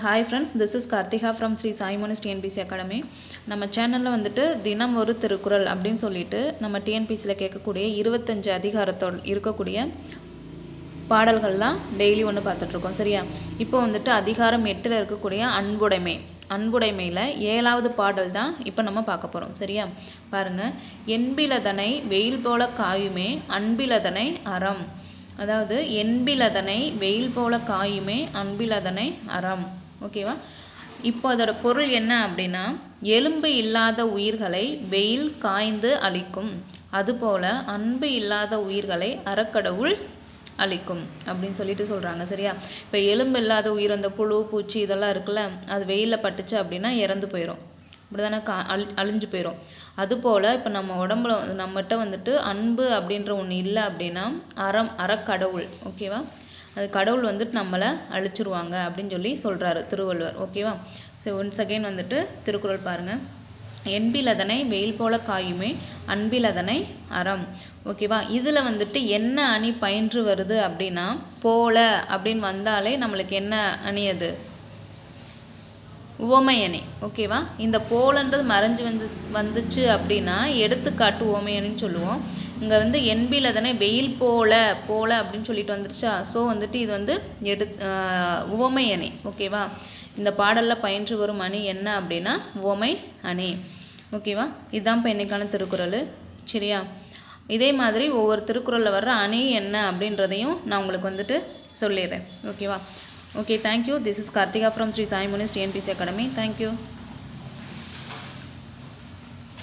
Hi friends, this is Karthika from Sri Sai Monish TNPSC academy. நம்ம சேனலில் வந்துட்டு தினம் ஒரு திருக்குறள் அப்படின்னு சொல்லிட்டு நம்ம டிஎன்பிசியில் கேட்கக்கூடிய 25 அதிகாரத்தோடு இருக்கக்கூடிய பாடல்கள்லாம் டெய்லி ஒன்று பார்த்துட்ருக்கோம். சரியா? இப்போ வந்துட்டு அதிகாரம் 8ல் இருக்கக்கூடிய அன்புடைமையில் 7வது பாடல் தான் இப்போ நம்ம பார்க்க போகிறோம். சரியா? பாருங்கள். என்பிலதனை வெயில் போல காயுமே அன்பிலதனை அறம். அதாவது என்பிலதனை வெயில் போல காயுமே அன்பிலதனை அறம். ஓகேவா? இப்போ அதோட பொருள் என்ன அப்படின்னா, எலும்பு இல்லாத உயிர்களை வெயில் காய்ந்து அழிக்கும், அதுபோல் அன்பு இல்லாத உயிர்களை அறக்கடவுள் அழிக்கும் அப்படின்னு சொல்லிட்டு சொல்கிறாங்க. சரியா? இப்போ எலும்பு இல்லாத உயிர், அந்த புழு பூச்சி இதெல்லாம் இருக்குல்ல, அது வெயிலில் பட்டுச்சு அப்படின்னா இறந்து போயிடும், இப்படி தானே அழிஞ்சு போயிடும். அதுபோல் இப்போ நம்ம உடம்புல நம்மகிட்ட வந்துட்டு அன்பு அப்படின்ற ஒன்று இல்லை அப்படின்னா அறக்கடவுள், ஓகேவா, அது கடவுள் வந்துட்டு நம்மளை அழிச்சிருவாங்க அப்படின்னு சொல்லி சொல்கிறாரு திருவள்ளுவர். ஓகேவா? ஸோ ஒன்ஸ் அகெயின் வந்துட்டு திருக்குறள் பாருங்கள். என்பிலதனை வெயில் போல காயுமே அன்பிலதனை அறம். ஓகேவா? இதில் வந்துட்டு என்ன அணி பயின்று வருது அப்படின்னா, போல அப்படின்னு வந்தாலே நம்மளுக்கு என்ன அணி? அது உவமை அணி. ஓகேவா? இந்த போலன்றது மறைஞ்சு வந்துச்சு அப்படின்னா எடுத்துக்காட்டு உவமை அணின்னு சொல்லுவோம். இங்கே வந்து என்பிலதனை வெயில் போல அப்படின்னு சொல்லிட்டு வந்துருச்சா, ஸோ வந்துட்டு இது வந்து உவமை அணி. ஓகேவா? இந்த பாடலில் பயின்று வரும் அணி என்ன அப்படின்னா உவமை அணி. ஓகேவா? இதுதான் இப்போ இன்னைக்கான திருக்குறள். சரியா? இதே மாதிரி ஒவ்வொரு திருக்குறளில் வர்ற அணி என்ன அப்படின்றதையும் நான் உங்களுக்கு வந்துட்டு சொல்லிடுறேன். ஓகேவா? Okay, thank you. This is Karthika from Sri Sai Monis TNPC Academy. Thank you.